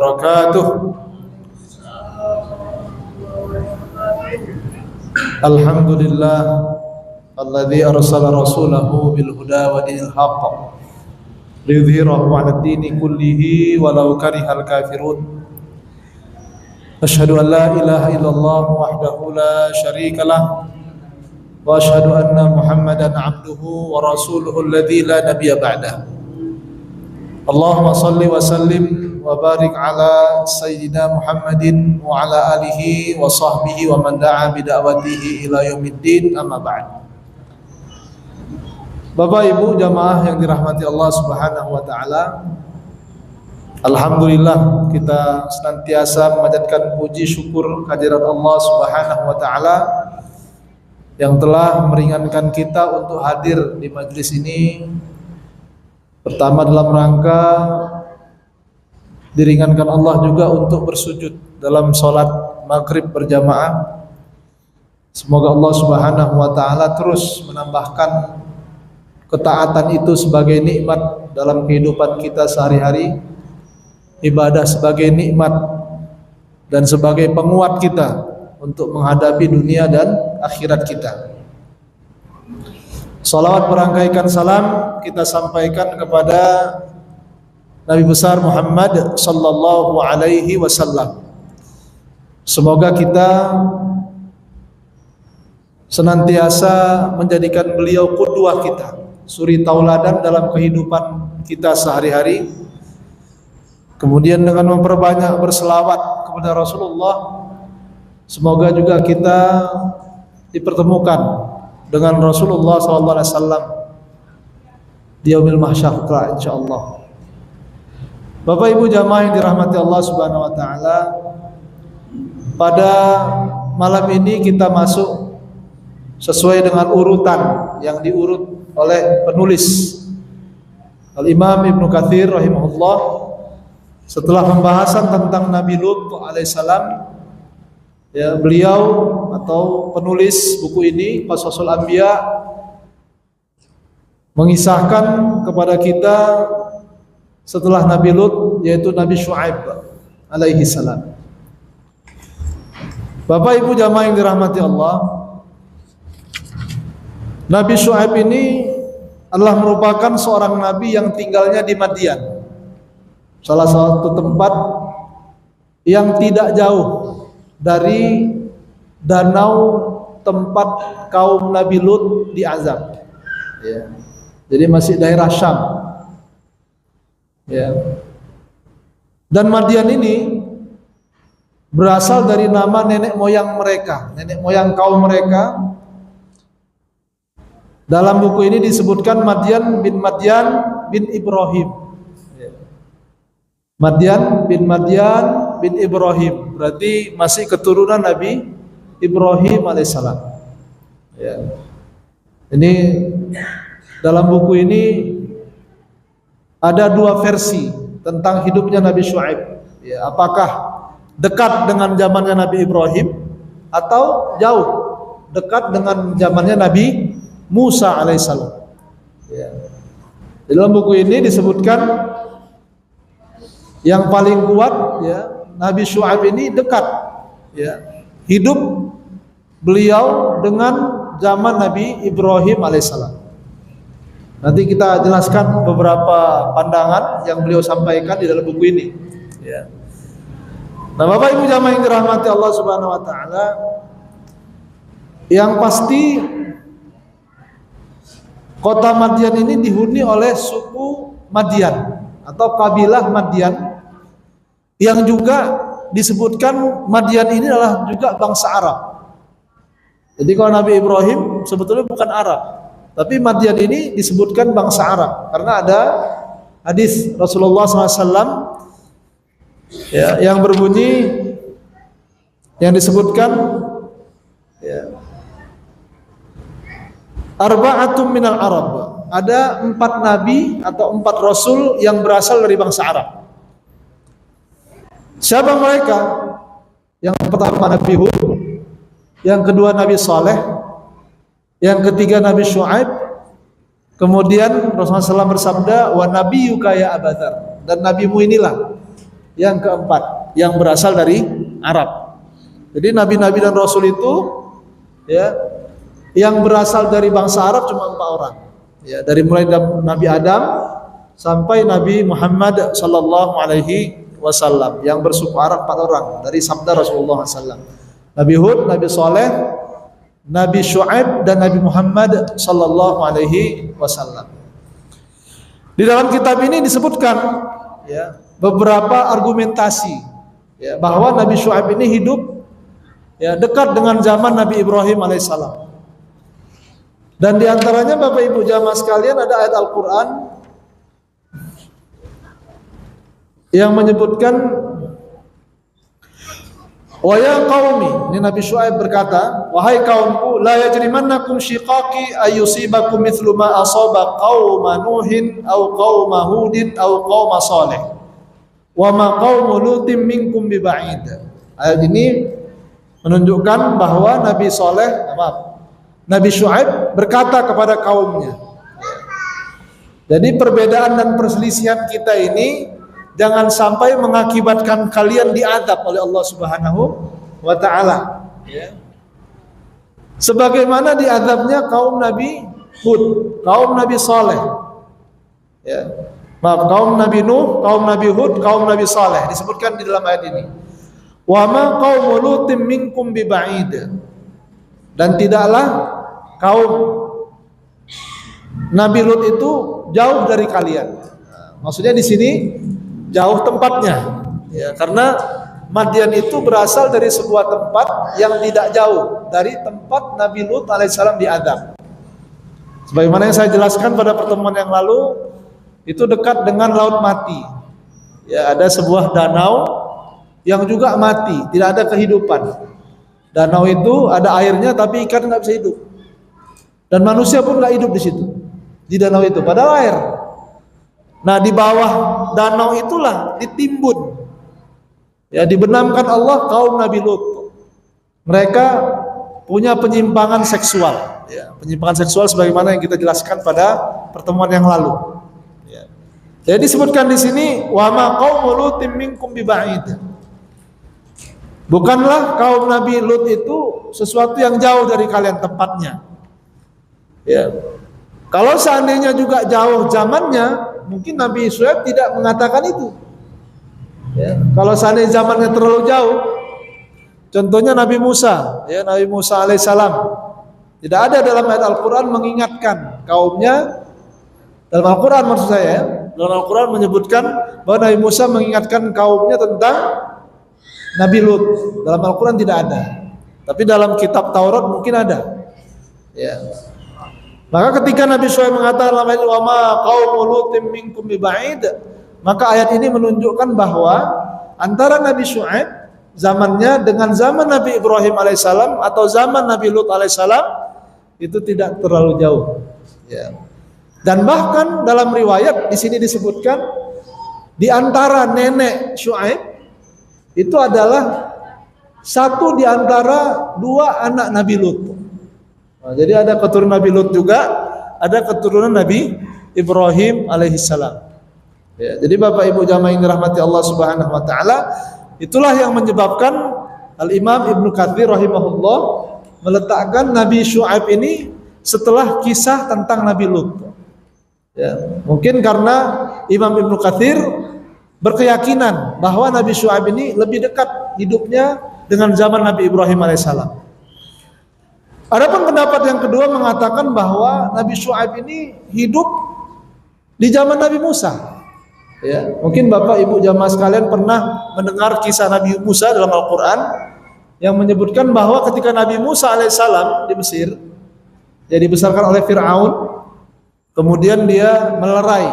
wabarakatuh. Alhamdulillah alladzi arsala rasulahu bil huda wa dinil haqq liyudhhirahu 'ala ad-dini kullihi walau karihal kafirun. Asyhadu an la ilaha illallah wahdahu la syarikalah wa asyhadu anna Muhammadan 'abduhu wa rasuluhu alladzi la nabiyya ba'dahu. Allahumma salli wa sallim wa barik ala sayyidina Muhammadin wa ala alihi wa sahbihi wa man da'a bi da'watihi ila yaumiddin, amma ba'd. Bapak Ibu jamaah yang dirahmati Allah Subhanahu wa taala, alhamdulillah kita senantiasa memanjatkan puji syukur kehadirat Allah Subhanahu wa taala yang telah meringankan kita untuk hadir di majelis ini. Pertama dalam rangka diringankan Allah juga untuk bersujud dalam sholat maghrib berjamaah. Semoga Allah Subhanahu wa ta'ala terus menambahkan ketaatan itu sebagai nikmat dalam kehidupan kita sehari-hari, ibadah sebagai nikmat dan sebagai penguat kita untuk menghadapi dunia dan akhirat kita. Salawat berangkaikan salam kita sampaikan kepada Nabi besar Muhammad sallallahu alaihi wasallam. Semoga kita senantiasa menjadikan beliau qudwah kita, suri tauladan dalam kehidupan kita sehari-hari. Kemudian dengan memperbanyak berselawat kepada Rasulullah, semoga juga kita dipertemukan dengan Rasulullah SAW di yaumil mahsyar kelak insyaallah. Bapak Ibu jamaah yang dirahmati Allah Subhanahu wa taala, pada malam ini kita masuk sesuai dengan urutan yang diurut oleh penulis Al-Imam Ibnu Katsir rahimahullah. Setelah pembahasan tentang Nabi Lut alaihissalam, ya, beliau atau penulis buku ini Qasasul Anbiya mengisahkan kepada kita setelah Nabi Lut, yaitu Nabi Syuaib alaihi salam. Bapak Ibu jamaah yang dirahmati Allah, Nabi Syuaib ini adalah merupakan seorang nabi yang tinggalnya di Madian, salah satu tempat yang tidak jauh dari danau tempat kaum Nabi Lut diazab, ya. Jadi masih daerah Syam, ya. Dan Madian ini berasal dari nama nenek moyang mereka, nenek moyang kaum mereka. Dalam buku ini disebutkan Madian bin Ibrahim, ya. Madian bin Ibrahim berarti masih keturunan Nabi Ibrahim alaihissalam, ya. Ini dalam buku ini ada dua versi tentang hidupnya Nabi Syuaib, ya. Apakah dekat dengan zamannya Nabi Ibrahim atau jauh dekat dengan zamannya Nabi Musa alaihissalam, ya. Dalam buku ini disebutkan yang paling kuat, ya, Nabi Syuaib ini dekat, ya, hidup beliau dengan zaman Nabi Ibrahim alaihissalam. Nanti kita jelaskan beberapa pandangan yang beliau sampaikan di dalam buku ini, ya. Nah, Bapak Ibu jamaah yang dirahmati Allah Subhanahu wa taala, yang pasti kota Madian ini dihuni oleh suku Madian atau kabilah Madian, yang juga disebutkan Madian ini adalah juga bangsa Arab. Jadi kalau Nabi Ibrahim sebetulnya bukan Arab, tapi Madian ini disebutkan bangsa Arab karena ada hadis Rasulullah SAW, ya, yang berbunyi, yang disebutkan, ya, arba'atum minal Arab, ada 4 nabi atau 4 rasul yang berasal dari bangsa Arab. Siapa mereka? Yang pertama Nabi Hud, yang kedua Nabi Saleh, yang ketiga Nabi Syuaib, kemudian Rasulullah SAW bersabda, wa nabiyyuka ya Abu Dzar, dan nabimu inilah yang keempat yang berasal dari Arab. Jadi nabi-nabi dan rasul itu ya yang berasal dari bangsa Arab cuma 4 orang. Ya, dari mulai Nabi Adam sampai Nabi Muhammad sallallahu alaihi wasallam yang bersuku Arab 4 orang dari sabda Rasulullah sallallahu. Nabi Hud, Nabi Saleh, Nabi Syuaib dan Nabi Muhammad sallallahu alaihi wasallam. Di dalam kitab ini disebutkan ya beberapa argumentasi ya bahwa Nabi Syuaib ini hidup ya dekat dengan zaman Nabi Ibrahim alaihissalam. Dan di antaranya Bapak Ibu jamaah sekalian ada ayat Al-Qur'an yang menyebutkan wa ya qaumi, ini Nabi Syuaib berkata, wahai kaumku, la yajrimannakum shiqaqi ayyusibakum mithlu ma asaba qauma nuhin aw qauma hudin aw qauma salih wa ma qaumu lutim minkum biba'id. Ayat ini menunjukkan bahwa Nabi Syuaib berkata kepada kaumnya. Jadi perbedaan dan perselisihan kita ini jangan sampai mengakibatkan kalian diazab oleh Allah Subhanahu wa taala ya. Sebagaimana diazabnya kaum Nabi Hud, kaum Nabi Saleh. Ya. Maaf, kaum Nabi Nuh, kaum Nabi Hud, kaum Nabi Saleh disebutkan di dalam ayat ini. Wa ma qaumul lutim minkum biba'id. Dan tidaklah kaum Nabi Lut itu jauh dari kalian. Maksudnya di sini jauh tempatnya, ya, karena Madian itu berasal dari sebuah tempat yang tidak jauh dari tempat Nabi Lut alaihissalam diadab. Sebagaimana yang saya jelaskan pada pertemuan yang lalu, itu dekat dengan Laut Mati. Ya, ada sebuah danau yang juga mati, tidak ada kehidupan. Danau itu ada airnya tapi ikan nggak bisa hidup. Dan manusia pun nggak hidup di situ. Di danau itu, padahal air. Nah, di bawah danau itulah ditimbun. Ya, dibenamkan Allah kaum Nabi Lut. Mereka punya penyimpangan seksual. Ya, penyimpangan seksual sebagaimana yang kita jelaskan pada pertemuan yang lalu. Ya. Jadi disebutkan di sini wa ma qaumul lutim minkum biba'id. Bukanlah kaum Nabi Lut itu sesuatu yang jauh dari kalian tempatnya. Ya. Kalau seandainya juga jauh zamannya, mungkin Nabi Syuaib tidak mengatakan itu. Ya. Kalau seandainya zamannya terlalu jauh, contohnya Nabi Musa, ya, Nabi Musa alaihissalam, tidak ada dalam ayat Al-Quran mengingatkan kaumnya. Dalam Al-Quran maksud saya, ya, dalam Al-Quran menyebutkan bahwa Nabi Musa mengingatkan kaumnya tentang Nabi Lut. Dalam Al-Quran tidak ada, tapi dalam kitab Taurat mungkin ada. Ya. Maka ketika Nabi Syuaib mengatakan wa ma qaumul lutim minkum biba'id, maka ayat ini menunjukkan bahwa antara Nabi Syuaib zamannya dengan zaman Nabi Ibrahim alaihissalam atau zaman Nabi Lut alaihissalam itu tidak terlalu jauh. Ya. Dan bahkan dalam riwayat di sini disebutkan di antara nenek Syuaib itu adalah satu di antara 2 anak Nabi Lut. Nah, jadi ada keturunan Nabi Lut juga, ada keturunan Nabi Ibrahim alaihissalam. Ya, jadi Bapak Ibu jamaah yang dirahmati Allah Subhanahu wa taala, itulah yang menyebabkan Al-Imam Ibnu Katsir rahimahullah meletakkan Nabi Syuaib ini setelah kisah tentang Nabi Lut. Ya, mungkin karena Imam Ibnu Katsir berkeyakinan bahwa Nabi Syuaib ini lebih dekat hidupnya dengan zaman Nabi Ibrahim alaihissalam. Adapun pendapat yang kedua mengatakan bahwa Nabi Syuaib ini hidup di zaman Nabi Musa. Ya, mungkin Bapak Ibu jamaah sekalian pernah mendengar kisah Nabi Musa dalam Al-Quran yang menyebutkan bahwa ketika Nabi Musa alaihissalam di Mesir, dia dibesarkan oleh Fir'aun, kemudian dia melerai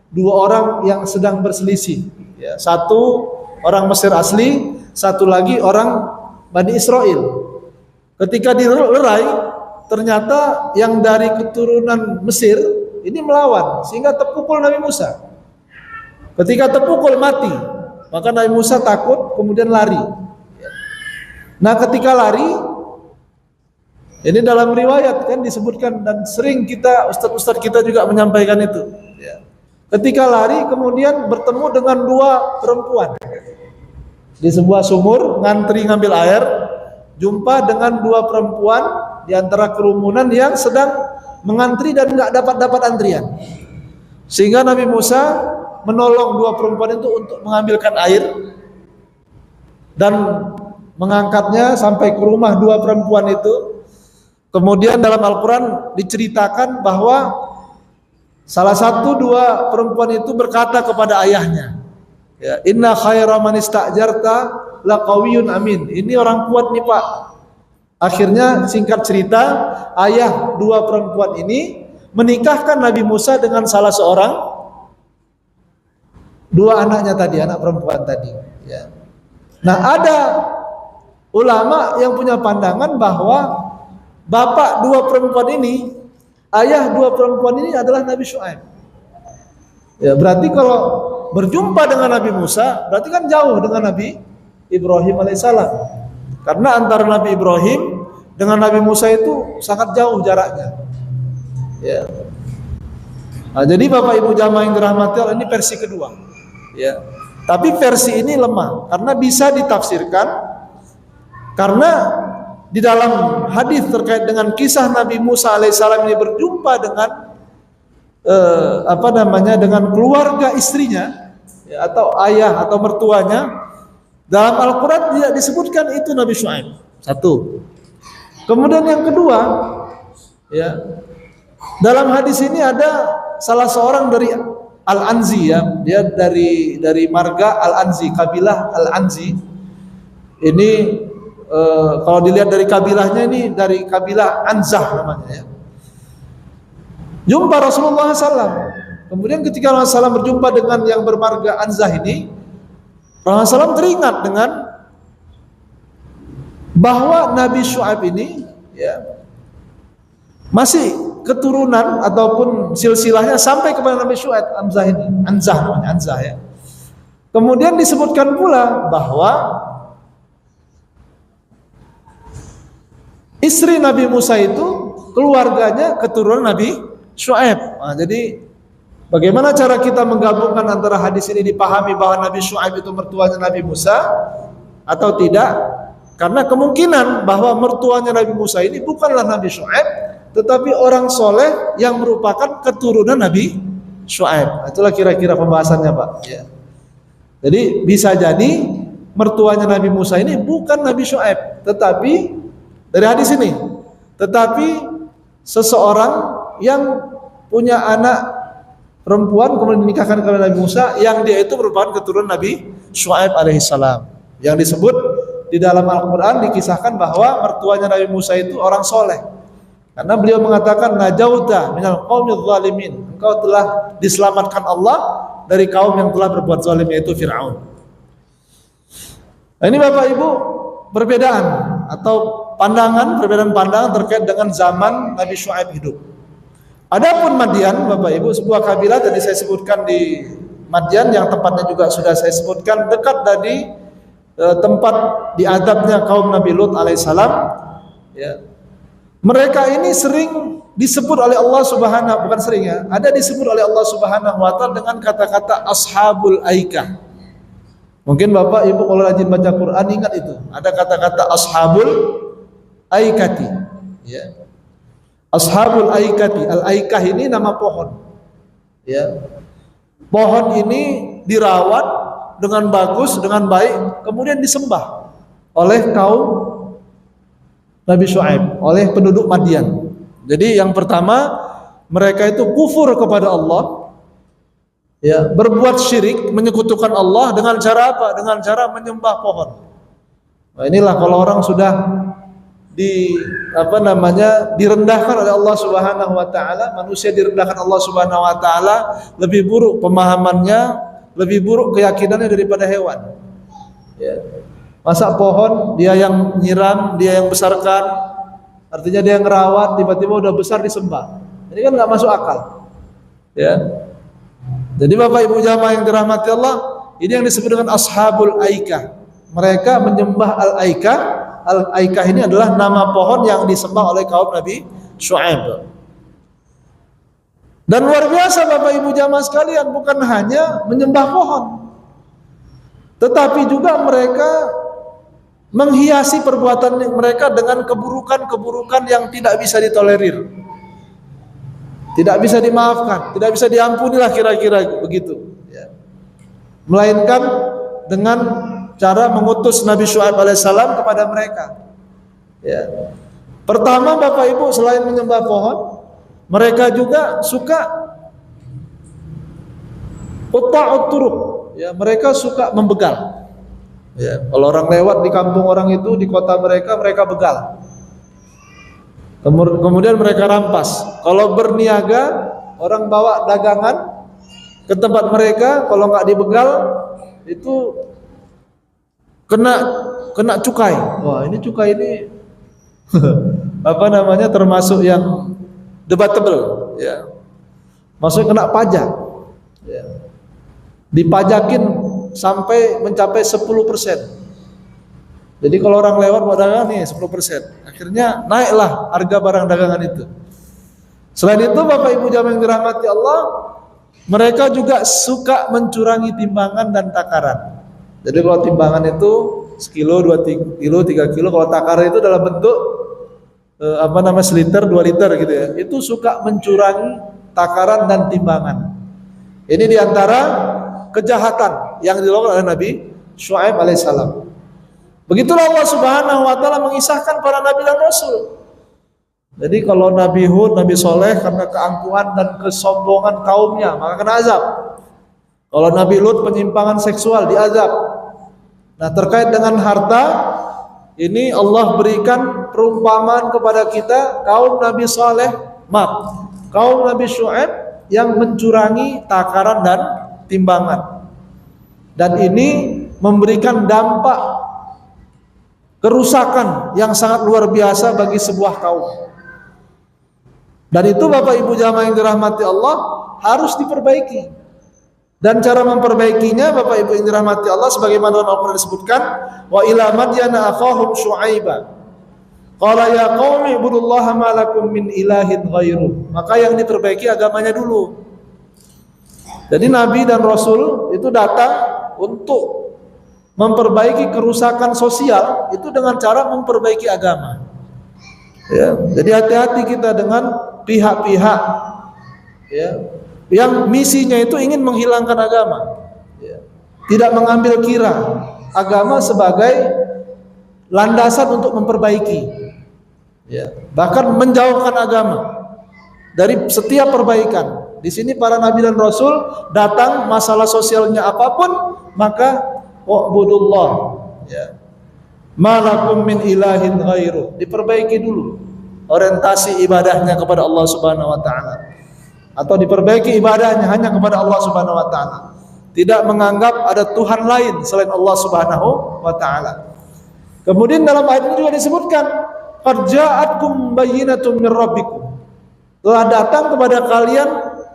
2 orang yang sedang berselisih. Ya, satu orang Mesir asli, satu lagi orang Bani Israel. Ketika dilerai, ternyata yang dari keturunan Mesir ini melawan sehingga terpukul Nabi Musa. Ketika terpukul mati, maka Nabi Musa takut kemudian lari. Nah, ketika lari, ini dalam riwayat kan disebutkan dan sering kita ustadz-ustadz kita juga menyampaikan itu. Ketika lari kemudian bertemu dengan dua perempuan di sebuah sumur, ngantri ngambil air, jumpa dengan dua perempuan di antara kerumunan yang sedang mengantri dan nggak dapat antrian. Sehingga Nabi Musa menolong dua perempuan itu untuk mengambilkan air dan mengangkatnya sampai ke rumah dua perempuan itu. Kemudian dalam Al-Quran diceritakan bahwa salah satu dua perempuan itu berkata kepada ayahnya, ya, inna khaira man ista'jarta laqawiyyun amin. Ini orang kuat nih Pak. Akhirnya singkat cerita, ayah dua perempuan ini menikahkan Nabi Musa dengan salah seorang dua anaknya tadi, anak perempuan tadi. Ya. Nah, ada ulama yang punya pandangan bahwa bapak dua perempuan ini, ayah dua perempuan ini adalah Nabi Syuaib. Ya, berarti kalau berjumpa dengan Nabi Musa, berarti kan jauh dengan Nabi Ibrahim alaihissalam. Karena antara Nabi Ibrahim dengan Nabi Musa itu sangat jauh jaraknya. Ya. Nah, jadi Bapak Ibu jamaah yang dirahmati Allah, ini versi kedua. Ya. Tapi versi ini lemah karena bisa ditafsirkan karena di dalam hadis terkait dengan kisah Nabi Musa alaihissalam ini berjumpa dengan dengan keluarga istrinya, ya, atau ayah atau mertuanya, dalam Al-Quran tidak disebutkan itu Nabi Syuaib. Satu. Kemudian yang kedua, ya, dalam hadis ini ada salah seorang dari Al-Anzi, ya, dia dari marga Al-Anzi, kabilah Al-Anzi. Ini kalau dilihat dari kabilahnya, ini dari kabilah Anzah namanya, ya. Jumpa Rasulullah SAW. Kemudian ketika Rasulullah SAW berjumpa dengan yang bermarga Anzah ini, Rasulullah SAW teringat dengan bahwa Nabi Syuaib ini, ya, masih keturunan ataupun silsilahnya sampai kepada Nabi Syuaib, Anzah ini, Anzah namanya, Anzah, ya. Kemudian disebutkan pula bahwa istri Nabi Musa itu keluarganya keturunan Nabi Syuaib. Nah, jadi bagaimana cara kita menggabungkan antara hadis ini dipahami bahwa Nabi Syuaib itu mertuanya Nabi Musa atau tidak? Karena kemungkinan bahwa mertuanya Nabi Musa ini bukanlah Nabi Syuaib, tetapi orang soleh yang merupakan keturunan Nabi Syuaib. Itulah kira-kira pembahasannya, Pak. Ya. Jadi bisa jadi mertuanya Nabi Musa ini bukan Nabi Syuaib, tetapi dari hadis ini, tetapi seseorang yang punya anak perempuan kemudian dinikahkan kepada Nabi Musa, yang dia itu merupakan keturunan Nabi Syuaib alaihissalam. Yang disebut di dalam Al-Quran dikisahkan bahwa mertuanya Nabi Musa itu orang soleh, karena beliau mengatakan najauta minal qaumidz zalimin, engkau telah diselamatkan Allah dari kaum yang telah berbuat zalim, yaitu Fir'aun. Nah, ini Bapak Ibu perbedaan atau perbedaan pandangan terkait dengan zaman Nabi Syuaib hidup. Adapun Madian, Bapak Ibu, sebuah kabilah tadi saya sebutkan di Madian, yang tempatnya juga sudah saya sebutkan, dekat dari tempat diadabnya kaum Nabi Lut alaihissalam. Ya. Mereka ini sering disebut oleh Allah Subhanahu, bukan sering, ya, ada disebut oleh Allah Subhanahu wa taala dengan kata-kata ashabul aikah. Mungkin Bapak Ibu kalau rajin baca Quran ingat itu, ada kata-kata ashabul aikati, ya. Ashabul aikati, al-aikah ini nama pohon, ya. Pohon ini dirawat dengan bagus, dengan baik, kemudian disembah oleh kaum Nabi Syuaib, oleh penduduk Madian. Jadi yang pertama, mereka itu kufur kepada Allah, ya, berbuat syirik, menyekutukan Allah dengan cara apa? Dengan cara menyembah pohon. Nah, inilah kalau orang sudah direndahkan oleh Allah Subhanahu wa taala, manusia direndahkan Allah Subhanahu wa taala, lebih buruk pemahamannya, lebih buruk keyakinannya daripada hewan. Ya. Masa pohon dia yang nyiram, dia yang besarkan, artinya dia yang ngerawat, tiba-tiba udah besar disembah. Ini kan nggak masuk akal. Ya. Jadi Bapak Ibu jamaah yang dirahmati Allah, ini yang disebut dengan ashabul aikah. Mereka menyembah al-aikah. Al-aikah ini adalah nama pohon yang disembah oleh kaum Nabi Syuaib. Dan luar biasa Bapak Ibu jamaah sekalian, bukan hanya menyembah pohon, tetapi juga mereka menghiasi perbuatan mereka dengan keburukan-keburukan yang tidak bisa ditolerir, tidak bisa dimaafkan, tidak bisa diampuni lah kira-kira begitu ya. Melainkan dengan cara mengutus Nabi Syuaib alaihissalam kepada mereka ya. Pertama Bapak Ibu, selain menyembah pohon, mereka juga suka quta'ut turuq ya, mereka suka membegal. Ya, kalau orang lewat di kampung orang itu, di kota mereka begal. Kemudian mereka rampas. Kalau berniaga, orang bawa dagangan ke tempat mereka, kalau nggak dibegal itu kena cukai. Wah, ini cukai ini apa namanya, termasuk yang debatable ya. Maksudnya kena pajak. Ya. Dipajakin sampai mencapai 10%. Jadi kalau orang lewat mau dagang nih 10%. Akhirnya naiklah harga barang dagangan itu. Selain itu Bapak Ibu jamaah yang dirahmati Allah, mereka juga suka mencurangi timbangan dan takaran. Jadi kalau timbangan itu sekilo, 2 kilo, 3 kilo, kalau takaran itu dalam bentuk seliter, 2 liter gitu ya. Itu suka mencurangi takaran dan timbangan. Ini diantara kejahatan yang dilakukan oleh Nabi Syuaib alaihissalam. Begitulah Allah Subhanahu wa taala mengisahkan para nabi dan rasul. Jadi kalau Nabi Hud, Nabi Soleh karena keangkuhan dan kesombongan kaumnya maka kena azab. Kalau Nabi Lut penyimpangan seksual diazab. Nah, terkait dengan harta ini Allah berikan perumpamaan kepada kita kaum Nabi Soleh, kaum Nabi Syuaib yang mencurangi takaran dan timbangan, dan ini memberikan dampak kerusakan yang sangat luar biasa bagi sebuah kaum. Dan itu Bapak Ibu jamaah yang dirahmati Allah harus diperbaiki. Dan cara memperbaikinya Bapak Ibu yang dirahmati Allah sebagaimana Al-Qur'an disebutkan, wa ila madyana akhahum syuaiba qala ya qaumi ibudullaha ma lakum min ilahin ghairu. Maka yang diperbaiki agamanya dulu. Jadi Nabi dan Rasul itu datang untuk memperbaiki kerusakan sosial itu dengan cara memperbaiki agama. Ya, jadi hati-hati kita dengan pihak-pihak ya, yang misinya itu ingin menghilangkan agama, ya, tidak mengambil kira agama sebagai landasan untuk memperbaiki, ya, bahkan menjauhkan agama dari setiap perbaikan. Di sini para nabi dan rasul datang masalah sosialnya apapun maka wa'budullah ya. Malakum min ilahin ghairu. Diperbaiki dulu orientasi ibadahnya kepada Allah Subhanahu wa taala. Atau diperbaiki ibadahnya hanya kepada Allah Subhanahu wa taala. Tidak menganggap ada Tuhan lain selain Allah Subhanahu wa taala. Kemudian dalam ayat ini juga disebutkan qad ja'atkum bayyinatun min rabbikum. Telah datang kepada kalian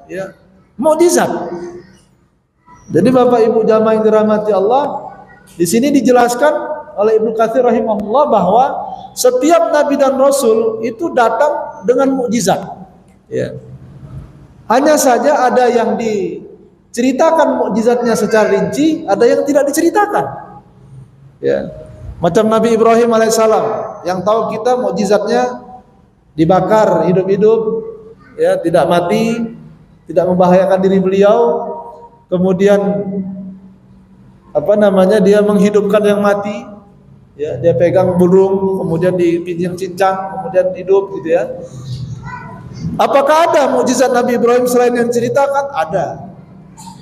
ya, mukjizat. Jadi Bapak Ibu jamaah yang dirahmati Allah, di sini dijelaskan oleh Ibnu Katsir rahimahullah bahwa setiap nabi dan rasul itu datang dengan mukjizat. Ya. Hanya saja ada yang diceritakan mukjizatnya secara rinci, ada yang tidak diceritakan. Ya. Macam Nabi Ibrahim alaihissalam, yang tahu kita mukjizatnya dibakar hidup-hidup, ya, tidak mati, tidak membahayakan diri beliau, kemudian dia menghidupkan yang mati, ya, dia pegang burung, kemudian dipinjam-cincang, kemudian hidup gitu ya. Apakah ada mukjizat Nabi Ibrahim selain yang ceritakan? Ada.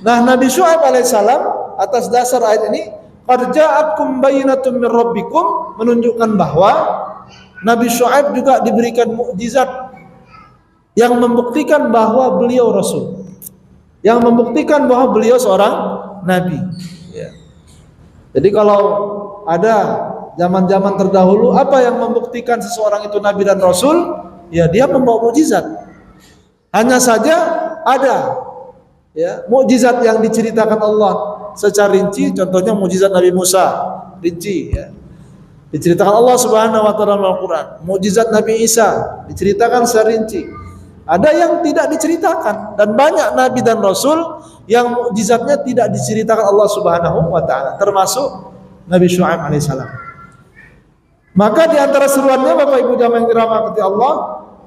Nah, Nabi Syuaib alaihissalam atas dasar ayat ini qad ja'atkum bayyinatun min rabbikum menunjukkan bahwa Nabi Syuaib juga diberikan mukjizat yang membuktikan bahwa beliau rasul, yang membuktikan bahwa beliau seorang nabi. Ya. Jadi kalau ada zaman-zaman terdahulu apa yang membuktikan seseorang itu nabi dan rasul, ya dia membawa mukjizat. Hanya saja ada ya mukjizat yang diceritakan Allah secara rinci, contohnya mukjizat Nabi Musa rinci ya. Diceritakan Allah Subhanahu wa taala dalam Al-Qur'an. Mukjizat Nabi Isa diceritakan secara rinci. Ada yang tidak diceritakan, dan banyak nabi dan rasul yang mukjizatnya tidak diceritakan Allah Subhanahu wa taala, termasuk Nabi Syuaib alaihissalam. Maka di antara seruannya Bapak Ibu jamaah yang dirahmati Allah,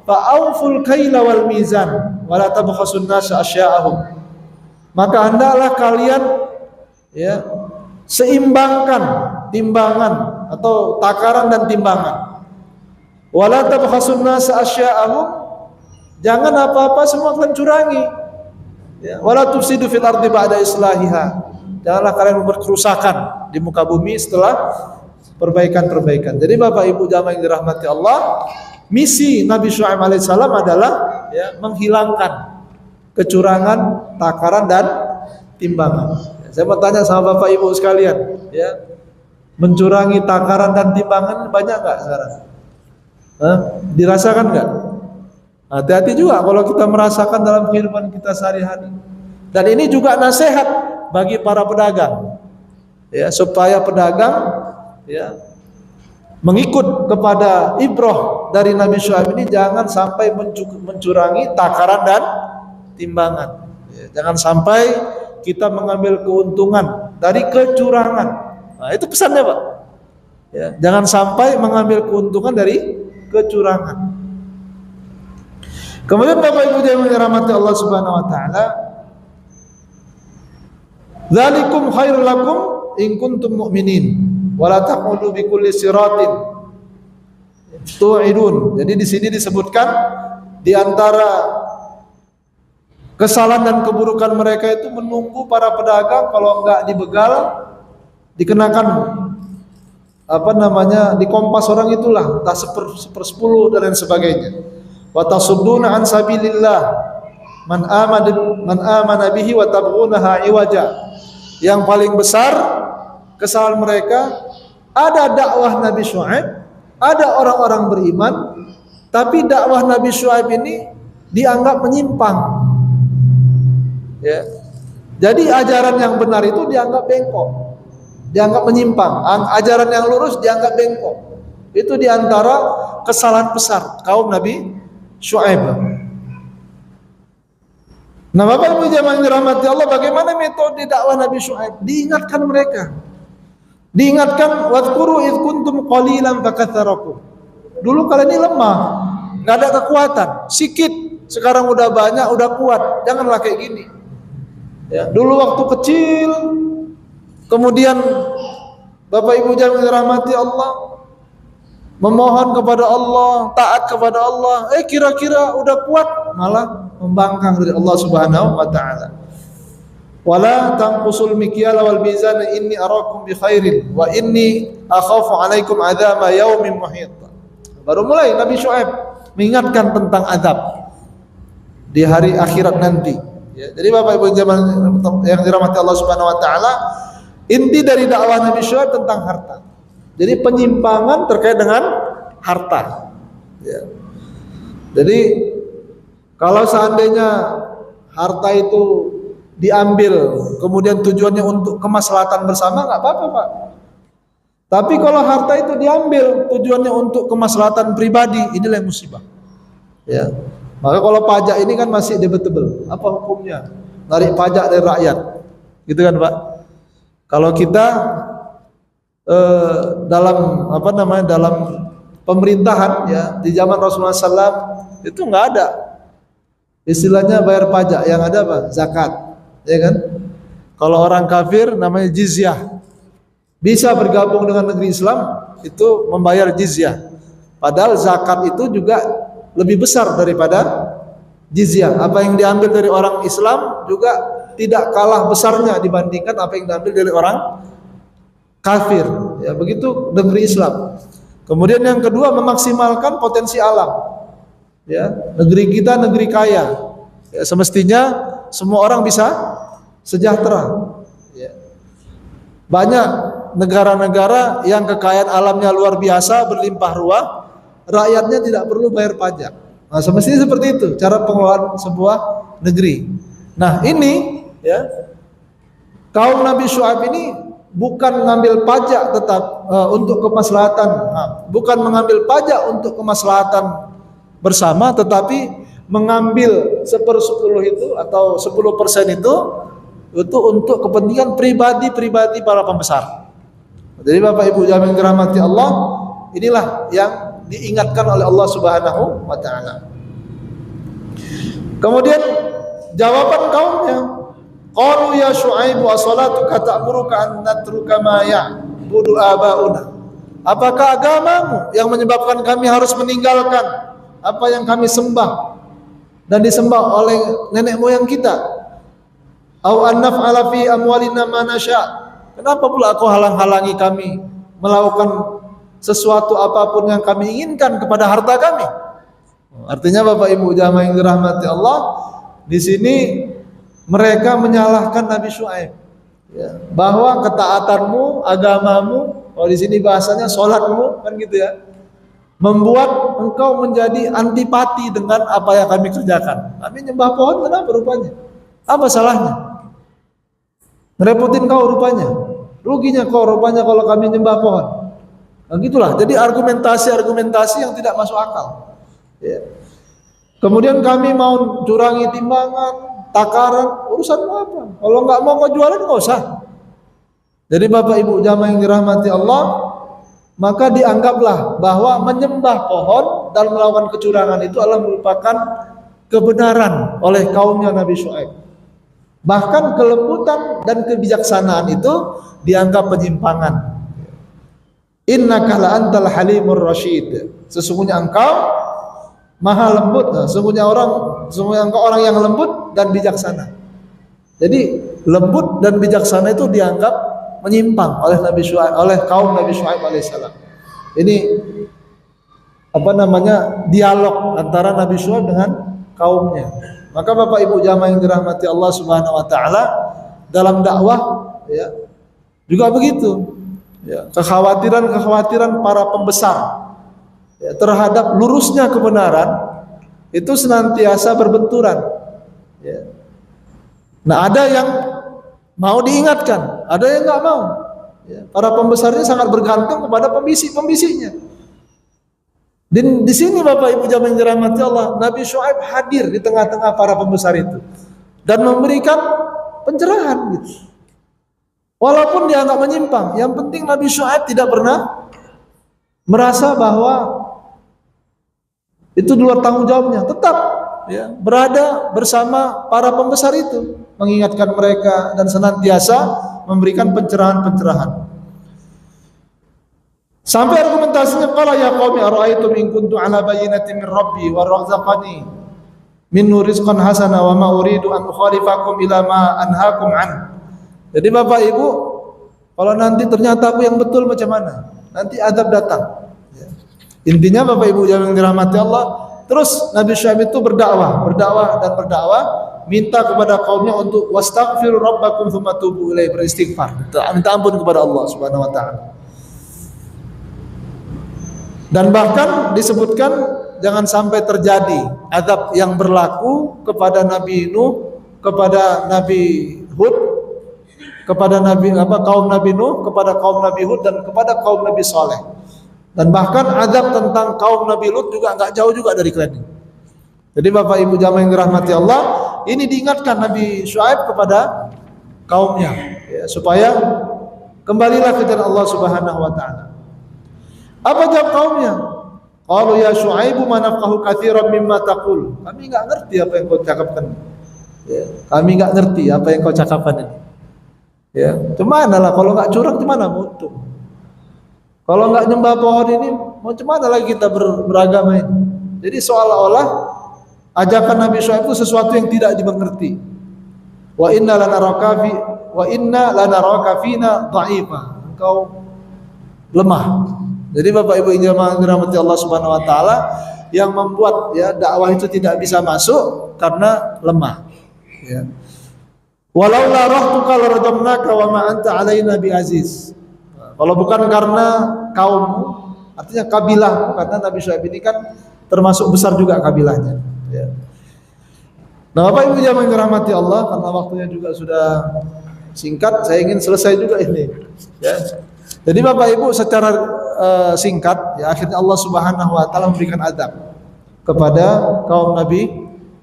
fa'auful kaila wal mizan wa la tabkhasun nasa asya'ahum. Maka hendaklah kalian ya seimbangkan timbangan atau takaran dan timbangan. Wa la tabkhasun nasa asya'ahum. Jangan apa-apa semua kalian curangi. Ya, wala tufsidu fil ardi ba'da islahiha. Janganlah kalian membuat kerusakan di muka bumi setelah perbaikan-perbaikan. Jadi Bapak Ibu jamaah yang dirahmati Allah, misi Nabi Syuaib alaihissalam adalah ya, menghilangkan kecurangan, takaran dan timbangan. Ya, saya mau tanya sama Bapak Ibu sekalian, ya, mencurangi takaran dan timbangan banyak nggak sekarang? Dirasakan nggak? Hati-hati juga kalau kita merasakan dalam kehidupan kita sehari-hari. Dan ini juga nasihat bagi para pedagang, ya, supaya pedagang ya mengikut kepada ibrah dari Nabi Syuaib ini, jangan sampai mencurangi takaran dan timbangan. Ya, jangan sampai kita mengambil keuntungan dari kecurangan. Nah, itu pesannya, Pak. Ya, jangan sampai mengambil keuntungan dari kecurangan. Kemudian Bapak Ibu yang dirahmati Allah Subhanahu wa taala, dzalikum khairul lakum in kuntum mu'minin wa la taqudu bi kulli siratin tu'idun. Jadi di sini disebutkan di antara kesalahan dan keburukan mereka itu menunggu para pedagang kalau enggak dibegal, dikenakan dikompas orang itulah, entah sepersepuluh dan lain sebagainya. Wa tasudduna an sabilillah man amana bihi wa tabghunaha iwaja. Yang paling besar kesalahan mereka, ada dakwah Nabi Syuaib, ada orang-orang beriman, tapi dakwah Nabi Syuaib ini dianggap menyimpang. Ya. Jadi ajaran yang benar itu dianggap bengkok, dianggap menyimpang. Ajaran yang lurus dianggap bengkok. Itu diantara kesalahan besar kaum Nabi Syuaib. Nah, Bapak Ibu jamaah yang dirahmati Allah, bagaimana metode dakwah Nabi Syuaib? Diingatkan mereka. Diingatkan, wadhkuru idh kuntum qalilan fakatsarakum. Dulu kalian ini lemah, enggak ada kekuatan, sikit. Sekarang udah banyak, udah kuat. Janganlah kayak gini. Ya, dulu waktu kecil, kemudian Bapak Ibu jamaah yang dirahmati Allah, memohon kepada Allah, taat kepada Allah, kira-kira udah kuat, malah membangkang dari Allah Subhanahu wa taala. Wala tanqusul mikyala wal mizana inni arakum bi khairin wa inni akhafu alaikum adzaba yaumin muhit. Baru mulai Nabi Syuaib mengingatkan tentang azab di hari akhirat nanti. Ya, jadi Bapak Ibu yang dirahmati Allah Subhanahu wa taala, inti dari dakwah Nabi Syuaib tentang harta. Jadi penyimpangan terkait dengan harta. Ya. Jadi kalau seandainya harta itu diambil, kemudian tujuannya untuk kemaslahatan bersama, nggak apa-apa, Pak. Tapi kalau harta itu diambil, tujuannya untuk kemaslahatan pribadi, inilah yang musibah. Ya. Maka kalau pajak ini kan masih debatable. Apa hukumnya? Narik pajak dari rakyat, gitu kan, Pak? Kalau kita dalam dalam pemerintahan ya di zaman Rasulullah SAW itu nggak ada istilahnya bayar pajak, yang ada apa? Zakat, ya kan? Kalau orang kafir namanya jizyah, bisa bergabung dengan negeri Islam itu membayar jizyah, padahal zakat itu juga lebih besar daripada jizyah. Apa yang diambil dari orang Islam juga tidak kalah besarnya dibandingkan apa yang diambil dari orang kafir, ya begitu negeri Islam. Kemudian yang kedua, memaksimalkan potensi alam. Ya, negeri kita negeri kaya. Ya, semestinya semua orang bisa sejahtera. Ya. Banyak negara-negara yang kekayaan alamnya luar biasa, berlimpah ruah, rakyatnya tidak perlu bayar pajak. Nah, semestinya seperti itu cara pengelolaan sebuah negeri. Nah, ini ya kaum Nabi Syuaib ini bukan mengambil pajak tetap untuk kemaslahatan, bukan mengambil pajak untuk kemaslahatan bersama, tetapi mengambil 1/10 itu atau 10% itu untuk kepentingan pribadi para pembesar. Jadi Bapak Ibu yang dirahmati Allah, inilah yang diingatkan oleh Allah Subhanahu wa taala. Kemudian jawaban kaumnya, qalu ya Syuaib wa salatuka ta'muruka an natruka ma ya'budu abauna. Apakah agamamu yang menyebabkan kami harus meninggalkan apa yang kami sembah dan disembah oleh nenek moyang kita? Au an naf'ala fi amwalina ma nasya'. Kenapa pula kau halang-halangi kami melakukan sesuatu apapun yang kami inginkan kepada harta kami? Artinya Bapak Ibu jamaah yang dirahmati Allah, di sini mereka menyalahkan Nabi Syuaib, ya, bahwa ketaatanmu, agamamu, kalau di sini bahasanya sholatmu, kan gitu ya, membuat engkau menjadi antipati dengan apa yang kami kerjakan. Kami nyembah pohon, kenapa rupanya? Apa salahnya? Ngerepotin kau rupanya, ruginya kau rupanya kalau kami nyembah pohon. Nah, gitulah. Jadi argumentasi yang tidak masuk akal. Ya. Kemudian kami mau curangi timbangan, takaran, urusanmu apa? Kalau nggak mau kau jualan nggak usah. Jadi Bapak Ibu jamaah yang dirahmati Allah, maka dianggaplah bahwa menyembah pohon dan melakukan kecurangan itu adalah merupakan kebenaran oleh kaumnya Nabi Syuaib. Bahkan kelembutan dan kebijaksanaan itu dianggap penyimpangan. Innaka la antal halimur rasyid. Sesungguhnya engkau maha lembut. Sesungguhnya engkau orang yang lembut dan bijaksana. Jadi lembut dan bijaksana itu dianggap menyimpang oleh Nabi Syuaib, oleh kaum Nabi Syuaib alaihissalam. Ini dialog antara Nabi Syuaib dengan kaumnya. Maka Bapak Ibu jamaah yang dirahmati Allah Subhanahu wa taala, dalam dakwah ya juga begitu. Ya, kekhawatiran para pembesar ya, terhadap lurusnya kebenaran itu senantiasa berbenturan. Ya. Nah, ada yang mau diingatkan, ada yang nggak mau. Ya, para pembesarnya sangat bergantung kepada pembisik-pembisiknya. Dan di sini Bapak Ibu jamaah yang dirahmati Allah, Nabi Syuaib hadir di tengah-tengah para pembesar itu dan memberikan pencerahan gitu. Walaupun dianggap menyimpang, yang penting Nabi Syuaib tidak pernah merasa bahwa itu di luar tanggung jawabnya. Tetap ya, berada bersama para pembesar itu, mengingatkan mereka dan senantiasa memberikan pencerahan-pencerahan. Sampai argumentasinya, qala ya qaumi ara'aytum in kuntu ala bayyinatin min rabbi wa razaqani minhu rizqan hasana wa ma uridu an ukhalifakum ila ma anhaakum an. Jadi Bapak Ibu, kalau nanti ternyata aku yang betul macam mana? Nanti azab datang. Ya. Intinya Bapak Ibu yang dirahmati Allah, terus Nabi Syuaib itu berdakwah, minta kepada kaumnya untuk wastaghfiru rabbakum tsumma tubu ilaihi, beristighfar, minta ampun kepada Allah Subhanahu wa taala. Dan bahkan disebutkan jangan sampai terjadi azab yang berlaku kepada Nabi Nuh, kepada Nabi Hud, kepada kaum Nabi Nuh, kepada kaum Nabi Hud dan kepada kaum Nabi Saleh. Dan bahkan azab tentang kaum Nabi Lut juga enggak jauh juga dari kalian. Jadi Bapak Ibu jamaah yang dirahmati Allah, ini diingatkan Nabi Syuaib kepada kaumnya ya, supaya kembalilah ke jalan Allah Subhanahu wa taala. Apa jawab kaumnya? Qalu ya Syuaib ma nafqahu katsiran mimma taqul. Kami enggak ngerti apa yang kau cakapkan. Ya, kami enggak ngerti apa yang kau cakapkan ini. Ya, gimana lah kalau enggak curang gimana untung? Kalau enggak nyembah pohon ini mau gimana lagi kita beragama ini? Jadi seolah-olah ajakan Nabi Syuaib itu sesuatu yang tidak dimengerti. Wa inna lanaraka fina dha'ifa. Engkau lemah. Jadi Bapak Ibu yang dirahmati Allah Subhanahu wa taala, yang membuat ya dakwah itu tidak bisa masuk karena lemah. Ya. Walau la rahtuka larajamnaka wa ma anta alaina biaziz. Kalau bukan karena kaum, artinya kabilah, karena Nabi Syuaib ini kan termasuk besar juga kabilahnya. Ya. Nah, Bapak Ibu yang dirahmati Allah, karena waktunya juga sudah singkat, saya ingin selesai juga ini. Ya. Jadi Bapak Ibu secara singkat, ya akhirnya Allah Subhanahu wa taala memberikan azab kepada kaum Nabi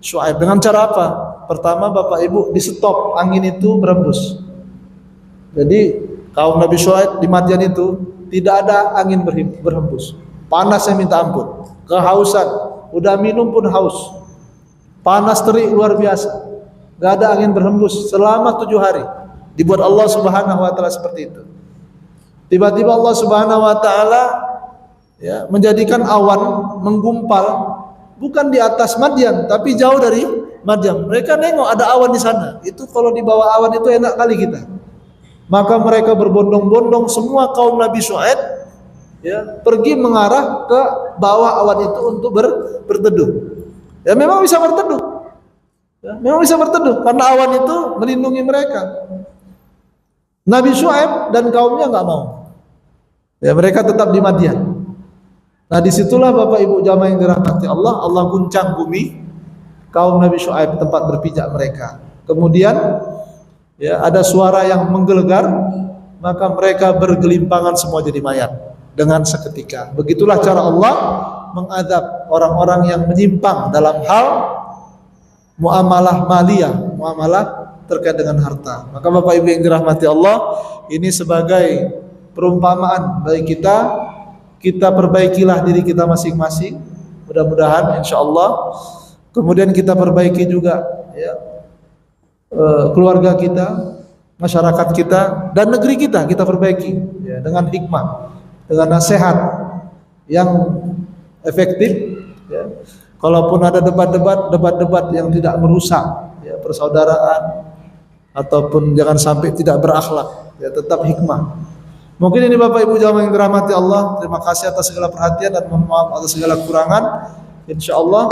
Syuaib. Dengan cara apa? Pertama, Bapak Ibu, di stop angin itu berembus. Jadi kaum Nabi Syuaib di Madian itu tidak ada angin berhembus. Panasnya minta ampun, kehausan, udah minum pun haus. Panas terik luar biasa. Gak ada angin berhembus selama 7 hari. Dibuat Allah Subhanahu wa taala seperti itu. Tiba-tiba Allah Subhanahu wa taala ya menjadikan awan menggumpal bukan di atas Madian tapi jauh dari Madian. Mereka nengok ada awan di sana. Itu kalau di bawah awan itu enak kali kita. Maka mereka berbondong-bondong semua kaum Nabi Syuaib ya pergi mengarah ke bawah awan itu untuk berteduh. Ya memang bisa berteduh. Ya, memang bisa berteduh karena awan itu melindungi mereka. Nabi Syuaib dan kaumnya nggak mau. Ya mereka tetap di Madian. Nah disitulah Bapak Ibu jamaah yang dirahmati Allah, Allah guncang bumi kaum Nabi Syuaib tempat berpijak mereka. Kemudian ya ada suara yang menggelegar, maka mereka bergelimpangan semua jadi mayat dengan seketika. Begitulah cara Allah mengadab orang-orang yang menyimpang dalam hal muamalah maliyah, muamalah terkait dengan harta. Maka Bapak Ibu yang dirahmati Allah, ini sebagai perumpamaan bagi kita, kita perbaikilah diri kita masing-masing. Mudah-mudahan insyaallah kemudian kita perbaiki juga ya keluarga kita, masyarakat kita dan negeri kita perbaiki ya, dengan hikmah, dengan nasihat yang efektif ya. Kalaupun ada debat-debat yang tidak merusak ya, persaudaraan ataupun jangan sampai tidak berakhlak ya, tetap hikmah. Mungkin ini Bapak Ibu jamaah yang dirahmati Allah, terima kasih atas segala perhatian dan mohon maaf atas segala kekurangan. Insyaallah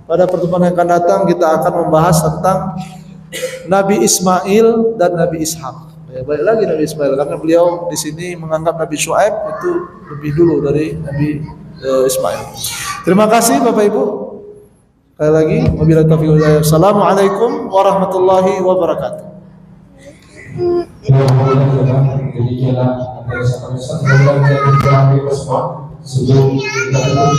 pada pertemuan yang akan datang kita akan membahas tentang Nabi Ismail dan Nabi Ishak. Ya, balik lagi Nabi Ismail karena beliau di sini menganggap Nabi Syuaib itu lebih dulu dari Nabi Ismail. Terima kasih Bapak Ibu. Sekali lagi, wabillahi taufiq wal hidayah. Assalamualaikum warahmatullahi wabarakatuh. Demikianlah apa yang saya sampaikan sebelum kita